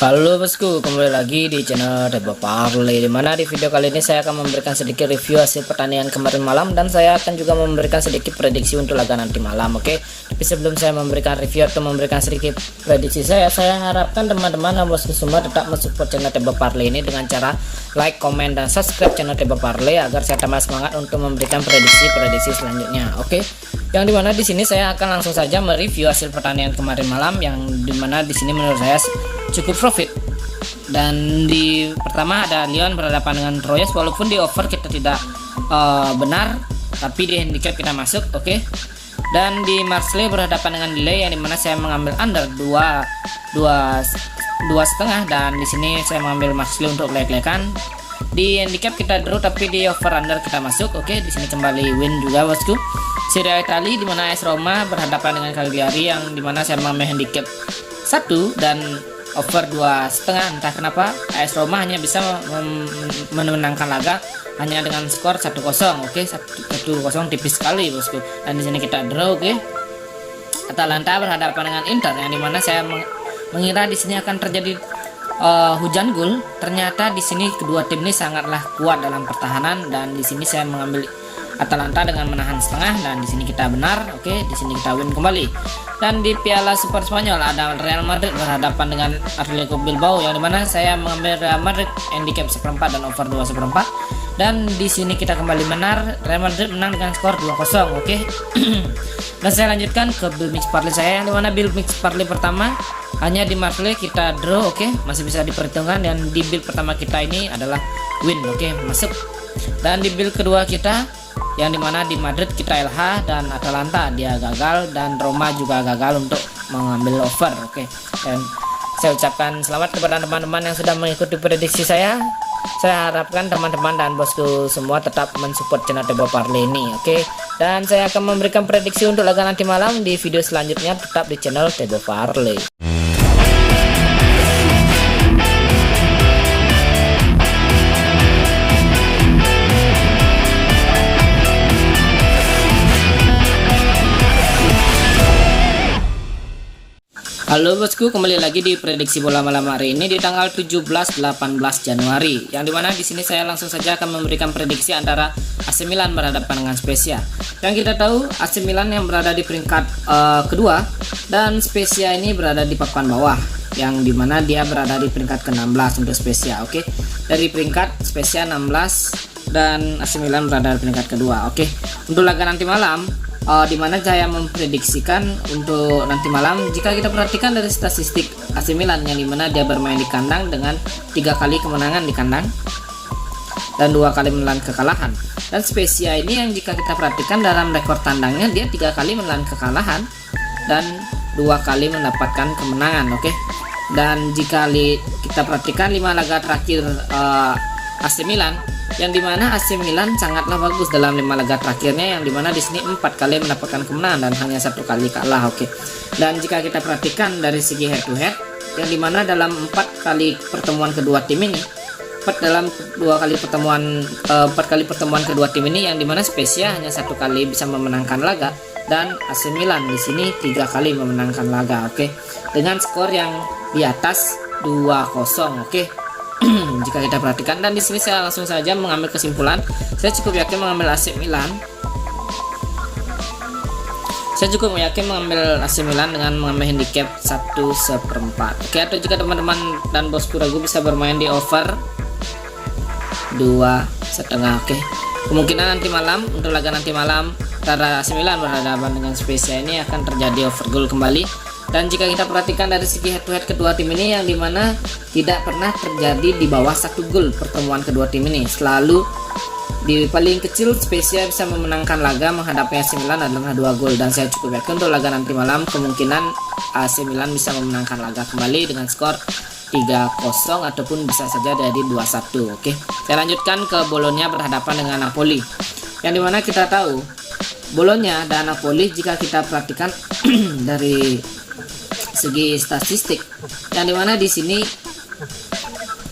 Halo bosku, kembali lagi di channel Tebo Parley, dimana di video kali ini saya akan memberikan sedikit review hasil pertandingan kemarin malam, dan saya akan juga memberikan sedikit prediksi untuk laga nanti malam. Oke, tapi sebelum saya memberikan review atau memberikan sedikit prediksi saya harapkan teman-teman dan bosku semua tetap mensupport channel Tebo Parley ini dengan cara like, komen, dan subscribe channel Tebo Parley agar saya tambah semangat untuk memberikan prediksi selanjutnya. Oke, yang dimana di sini saya akan langsung saja mereview hasil pertandingan kemarin malam, yang dimana di sini menurut saya cukup profit. Dan di pertama ada Lyon berhadapan dengan Troyes, walaupun di over kita tidak benar, tapi di handicap kita masuk. Oke. Dan di Marseille berhadapan dengan Lille, yang dimana saya mengambil under 2,5, dan di sini saya mengambil Marseille untuk lek-lekan. Di handicap kita draw, tapi di over under kita masuk. Oke, di sini kembali win juga bosku. Serie A Italia, dimana AS Roma berhadapan dengan Cagliari, yang dimana saya mengambil handicap 1 dan over 2,5. Entah kenapa AS Roma hanya bisa memenangkan laga hanya dengan skor 1-0. Oke, 1-0 tipis sekali bosku. Dan di sini kita draw. Oke, Atalanta berhadapan dengan Inter, yang dimana saya mengira di sini akan terjadi hujan gol. Ternyata di sini kedua tim ini sangatlah kuat dalam pertahanan, dan di sini saya mengambil Atalanta dengan menahan setengah, dan di sini kita benar. Oke, di sini kita win kembali. Dan di Piala Super Spanyol ada Real Madrid berhadapan dengan Atletico Bilbao, yang dimana saya mengambil Real Madrid handicap 1/4 dan over 2/4. Dan di sini kita kembali benar, Real Madrid menang dengan skor 2-0. Oke. Dan saya lanjutkan ke build mix parlay saya, yang dimana build mix parlay pertama hanya di Marseille kita draw. Oke, masih bisa diperhitungkan. Dan di build pertama kita ini adalah win. Oke, masuk. Dan di build kedua kita, yang dimana di Madrid kita LH, dan Atalanta dia gagal, dan Roma juga gagal untuk mengambil over. Oke, dan saya ucapkan selamat kepada teman-teman yang sudah mengikuti prediksi saya. Saya harapkan teman-teman dan bosku semua tetap mensupport channel Tebo Parley ini. Oke, dan saya akan memberikan prediksi untuk laga nanti malam di video selanjutnya. Tetap di channel Tebo Parley. Halo bosku, kembali lagi di prediksi bola malam hari ini di tanggal 17-18 Januari. Yang dimana di sini saya langsung saja akan memberikan prediksi antara AC Milan berhadapan dengan Spezia. Yang kita tahu AC Milan yang berada di peringkat kedua, dan Spezia ini berada di papan bawah, yang dimana dia berada di peringkat ke-16 untuk Spezia. Oke, dari peringkat Spezia 16 dan AC Milan berada di peringkat kedua. Oke, untuk laga nanti malam, dimana saya memprediksikan untuk nanti malam, jika kita perhatikan dari statistik AC Milan, yang dimana dia bermain di kandang dengan 3 kali kemenangan di kandang dan 2 kali menelan kekalahan. Dan Spezia ini yang jika kita perhatikan dalam rekor tandangnya, dia 3 kali menelan kekalahan dan 2 kali mendapatkan kemenangan. Oke, dan jika kita perhatikan 5 laga terakhir AC Milan, yang dimana AC Milan sangatlah bagus dalam 5 laga terakhirnya, yang dimana di sini 4 kali mendapatkan kemenangan dan hanya 1 kali kalah. Oke, dan jika kita perhatikan dari segi head to head, yang dimana dalam 4 kali pertemuan kedua tim ini, 4 kali pertemuan kedua tim ini, yang dimana Spezia hanya 1 kali bisa memenangkan laga, dan AC Milan di sini 3 kali memenangkan laga. Oke, dengan skor yang di atas 2-0. Oke. Jika kita perhatikan, dan di sini saya langsung saja mengambil kesimpulan, saya cukup yakin mengambil AC Milan. Saya cukup yakin mengambil AC Milan dengan mengambil handicap 1/4. Oke, atau jika teman-teman dan bosku ragu, bisa bermain di over 2,5. Oke, kemungkinan nanti malam, untuk laga nanti malam antara AC Milan berhadapan dengan Spezia ini akan terjadi over goal kembali. Dan jika kita perhatikan dari segi head to head kedua tim ini, yang dimana tidak pernah terjadi di bawah 1 gol pertemuan kedua tim ini. Selalu di paling kecil Spezia bisa memenangkan laga menghadapi AC Milan adalah 2 gol. Dan saya cukup yakin untuk laga nanti malam kemungkinan AC Milan bisa memenangkan laga kembali dengan skor 3-0 ataupun bisa saja dari 2-1. Oke, saya lanjutkan ke Bologna berhadapan dengan Napoli, yang dimana kita tahu Bologna dan Napoli, jika kita perhatikan dari segi statistik, yang dimana di sini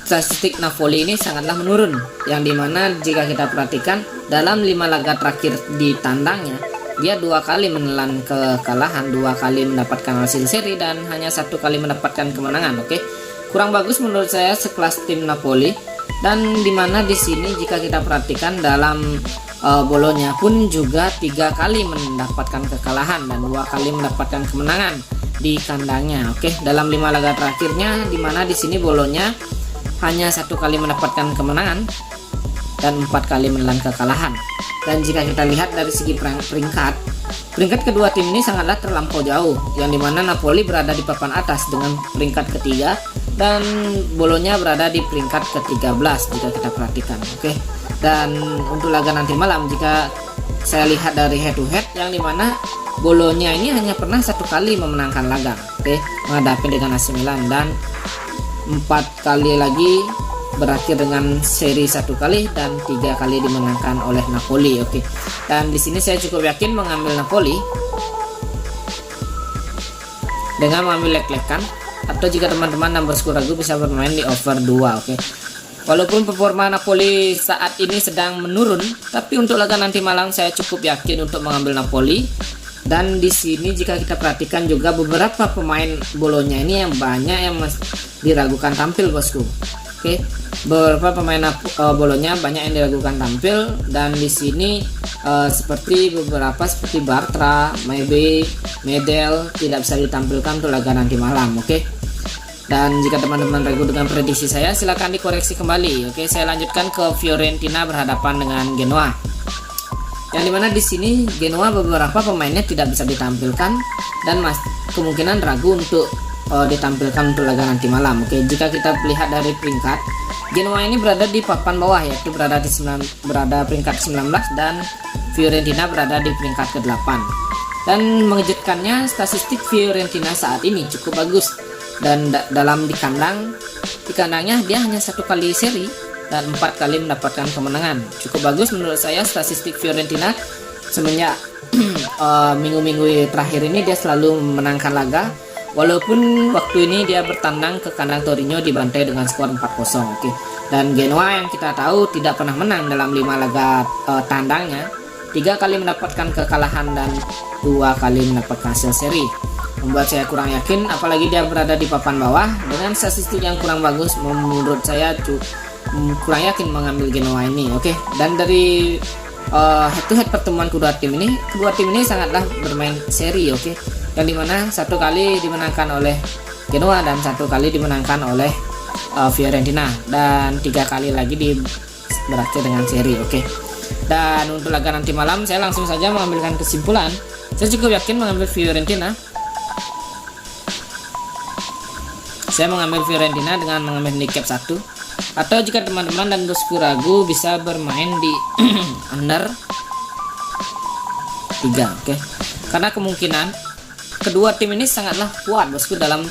statistik Napoli ini sangatlah menurun, yang dimana jika kita perhatikan dalam 5 laga terakhir di tandangnya, dia 2 kali menelan kekalahan, 2 kali mendapatkan hasil seri, dan hanya 1 kali mendapatkan kemenangan. Oke, kurang bagus menurut saya sekelas tim Napoli. Dan dimana di sini jika kita perhatikan dalam bolonya pun juga 3 kali mendapatkan kekalahan dan 2 kali mendapatkan kemenangan di kandangnya. Oke, dalam 5 laga terakhirnya dimana di sini bolonya hanya 1 kali mendapatkan kemenangan dan 4 kali menelan kekalahan. Dan jika kita lihat dari segi peringkat kedua tim ini sangatlah terlampau jauh, yang dimana Napoli berada di papan atas dengan peringkat ketiga dan bolonya berada di peringkat ke-13 jika kita perhatikan. Oke, dan untuk laga nanti malam jika saya lihat dari head to head, yang dimana bolonya ini hanya pernah 1 kali memenangkan laga, oke, menghadapi dengan AC Milan, dan 4 kali lagi berakhir dengan seri 1 kali dan 3 kali dimenangkan oleh Napoli. Oke, dan di sini saya cukup yakin mengambil Napoli dengan mengambil leg-legan, atau jika teman-teman number skor ragu bisa bermain di over 2. Oke, walaupun performa Napoli saat ini sedang menurun, tapi untuk laga nanti malam saya cukup yakin untuk mengambil Napoli. Dan di sini jika kita perhatikan juga beberapa pemain bolonya ini yang banyak yang diragukan tampil, bosku. Oke, beberapa pemain bolonya banyak yang diragukan tampil, dan di sini seperti Bartra, Maybe, Medel tidak bisa ditampilkan untuk laga nanti malam. Oke, dan jika teman-teman ragu dengan prediksi saya, silahkan dikoreksi kembali. Oke, saya lanjutkan ke Fiorentina berhadapan dengan Genoa, yang dimana di sini Genoa beberapa pemainnya tidak bisa ditampilkan dan kemungkinan ragu untuk ditampilkan untuk laga nanti malam. Oke, jika kita lihat dari peringkat, Genoa ini berada di papan bawah, yaitu berada peringkat 19, dan Fiorentina berada di peringkat ke-8. Dan mengejutkannya, statistik Fiorentina saat ini cukup bagus, dan dalam di kandangnya dia hanya 1 kali seri dan 4 kali mendapatkan kemenangan. Cukup bagus menurut saya statistik Fiorentina semenjak minggu-minggu terakhir ini dia selalu memenangkan laga. Walaupun waktu ini dia bertandang ke kandang Torino dibantai dengan skor 4-0. Oke, dan Genoa yang kita tahu tidak pernah menang dalam 5 laga tandangnya, 3 kali mendapatkan kekalahan dan 2 kali mendapatkan hasil seri. Membuat saya kurang yakin, apalagi dia berada di papan bawah dengan statistik yang kurang bagus. Menurut saya kurang yakin mengambil Genoa ini. Oke, dan dari head to head pertemuan kedua tim ini sangatlah bermain seri. Oke, yang dimana 1 kali dimenangkan oleh Genoa dan 1 kali dimenangkan oleh Fiorentina, dan 3 kali lagi berakhir dengan seri. Oke, dan untuk laga nanti malam saya langsung saja mengambilkan kesimpulan. Saya cukup yakin mengambil Fiorentina. Saya mengambil Fiorentina dengan mengambil handicap 1, atau jika teman-teman dan bosku ragu bisa bermain di under 3. Oke, karena kemungkinan kedua tim ini sangatlah kuat, bosku, dalam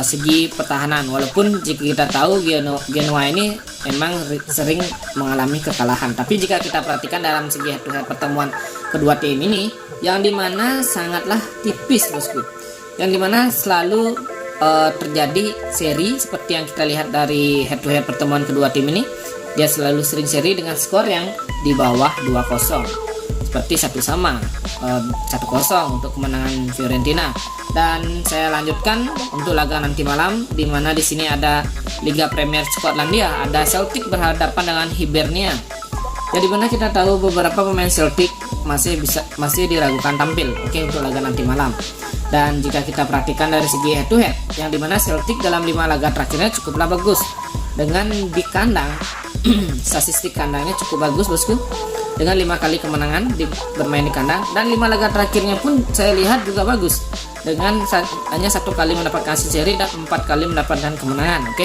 segi pertahanan. Walaupun jika kita tahu Genoa ini memang sering mengalami kekalahan, tapi jika kita perhatikan dalam segi head to head pertemuan kedua tim ini, yang dimana sangatlah tipis, bosku, yang dimana selalu terjadi seri seperti yang kita lihat dari head to head pertemuan kedua tim ini. Dia selalu sering seri dengan skor yang di bawah 2-0, seperti 1-1 untuk kemenangan Fiorentina. Dan saya lanjutkan untuk laga nanti malam, di mana di sini ada Liga Premier Skotlandia, ada Celtic berhadapan dengan Hibernia. Jadi mana kita tahu beberapa pemain Celtic masih diragukan tampil. Oke, untuk laga nanti malam. Dan jika kita perhatikan dari segi head to head, yang dimana Celtic dalam 5 laga terakhirnya cukuplah bagus dengan di kandang. Statistik kandangnya cukup bagus, bosku, dengan 5 kali kemenangan bermain di kandang, dan 5 laga terakhirnya pun saya lihat juga bagus dengan hanya 1 kali mendapatkan hasil seri dan 4 kali mendapatkan kemenangan. Oke,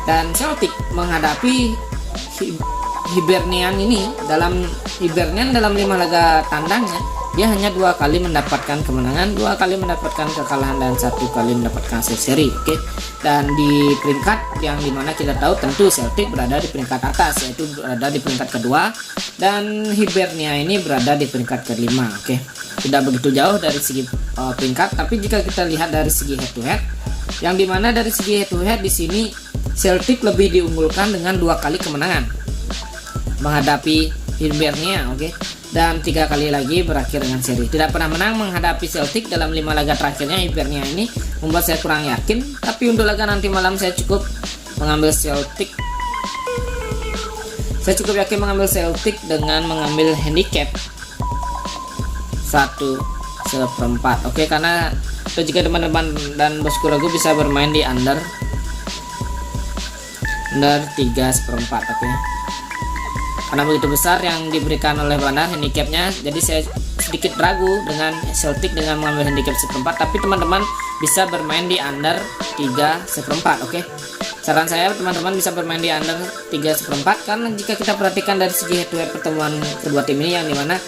dan Celtic menghadapi Hibernian dalam 5 laga tandangnya dia hanya 2 kali mendapatkan kemenangan, 2 kali mendapatkan kekalahan, dan 1 kali mendapatkan hasil seri. Oke, dan di peringkat yang dimana kita tahu tentu Celtic berada di peringkat atas, yaitu berada di peringkat kedua, dan Hibernia ini berada di peringkat kelima. Oke, tidak begitu jauh dari segi peringkat, tapi jika kita lihat dari segi head to head, yang dimana dari segi head to head di sini Celtic lebih diunggulkan dengan 2 kali kemenangan menghadapi Hibernia. Oke, dan 3 kali lagi berakhir dengan seri. Tidak pernah menang menghadapi Celtic dalam 5 laga terakhirnya Hibernia ini, membuat saya kurang yakin. Tapi untuk laga nanti malam saya cukup mengambil Celtic. Saya cukup yakin mengambil Celtic dengan mengambil handicap 1/4. Oke, karena jika teman-teman dan bosku ragu bisa bermain di under 3/4. Oke, karena begitu besar yang diberikan oleh Bandar handicapnya, jadi saya sedikit ragu dengan Celtic dengan mengambil handicap 1/4. Tapi teman-teman bisa bermain di under 3/4. Oke, saran saya teman-teman bisa bermain di under 3/4, karena jika kita perhatikan dari segi head to head pertemuan kedua tim ini, yang dimana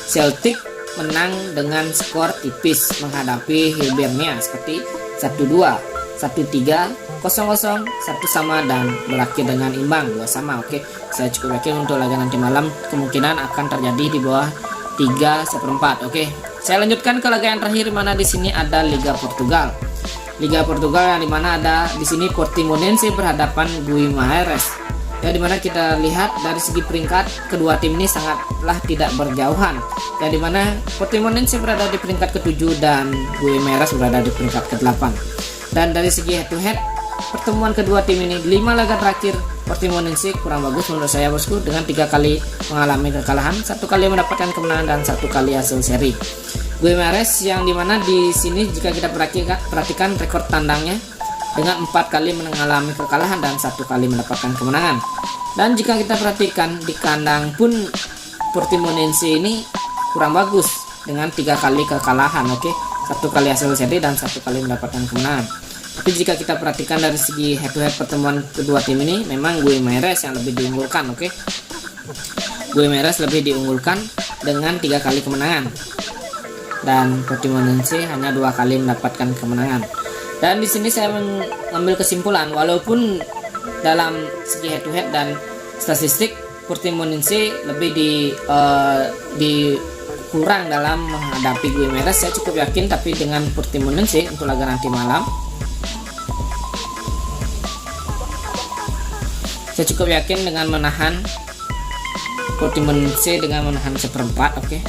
Celtic menang dengan skor tipis menghadapi Hibernia seperti 1-2, 1-3, 0-0, 1-1, dan berakhir dengan imbang 2-2. Oke, saya cukup yakin untuk laga nanti malam kemungkinan akan terjadi di bawah 3/4. Oke, saya lanjutkan ke laga yang terakhir, mana di sini ada Liga Portugal. Liga Portugal yang dimana ada di sini Portimonense berhadapan Guimarães. Ya, dimana kita lihat dari segi peringkat kedua tim ini sangatlah tidak berjauhan. Ya, dimana Portimonense berada di peringkat ke-7 dan Guimarães berada di peringkat ke-8. Dan dari segi head to head pertemuan kedua tim ini 5 laga terakhir Portimonense kurang bagus menurut saya bosku, dengan 3 kali mengalami kekalahan, 1 kali mendapatkan kemenangan, dan 1 kali hasil seri. Guimarães yang dimana di sini jika kita perhatikan rekor tandangnya dengan 4 kali mengalami kekalahan dan 1 kali mendapatkan kemenangan. Dan jika kita perhatikan di kandang pun Portimonense ini kurang bagus dengan 3 kali kekalahan. Oke, 1 kali hasil seri dan 1 kali mendapatkan kemenangan. Tapi jika kita perhatikan dari segi head to head pertemuan kedua tim ini, memang Guimarães yang lebih diunggulkan. Oke, Guimarães lebih diunggulkan dengan 3 kali kemenangan, dan Portimonense hanya 2 kali mendapatkan kemenangan. Dan di sini saya mengambil kesimpulan, walaupun dalam segi head to head dan statistik Portimonense lebih kurang dalam menghadapi Guimarães, saya cukup yakin. Tapi dengan Portimonense untuk laga nanti malam, saya cukup yakin dengan menahan Portimonense dengan menahan 1/4. Oke,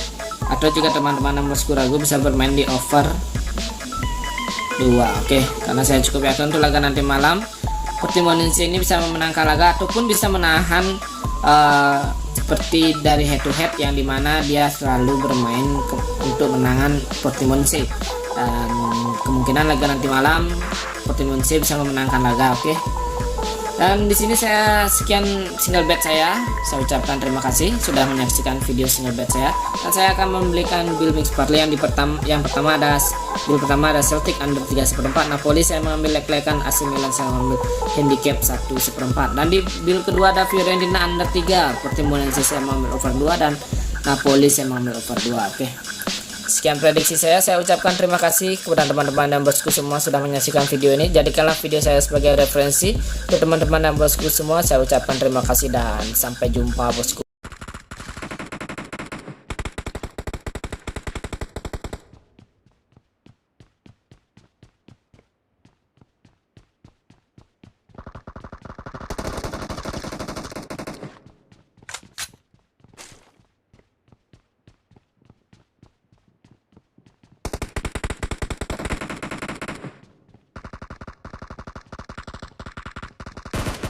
atau jika teman-teman yang bosku ragu bisa bermain di over 2. Oke, karena saya cukup yakin untuk laga nanti malam Portimonense ini bisa memenangkan laga ataupun bisa menahan seperti dari head to head yang dimana dia selalu bermain untuk menangan Portimonense, dan kemungkinan laga nanti malam Portimonense bisa memenangkan laga. Oke, dan di sini saya sekian single bet saya ucapkan terima kasih sudah menyaksikan video single bet saya, dan saya akan membelikan build mix parlay yang pertama ada Celtic under 3/4, Napoli saya mengambil leg-legan, AC Milan saya mengambil handicap 1/4, dan di build kedua ada Fiorentina under 3, Portimonense saya mengambil over 2, dan Napoli saya mengambil over 2. Oke, sekian prediksi saya ucapkan terima kasih kepada teman-teman dan bosku semua sudah menyaksikan video ini. Jadikanlah video saya sebagai referensi untuk teman-teman dan bosku semua. Saya ucapkan terima kasih dan sampai jumpa bosku.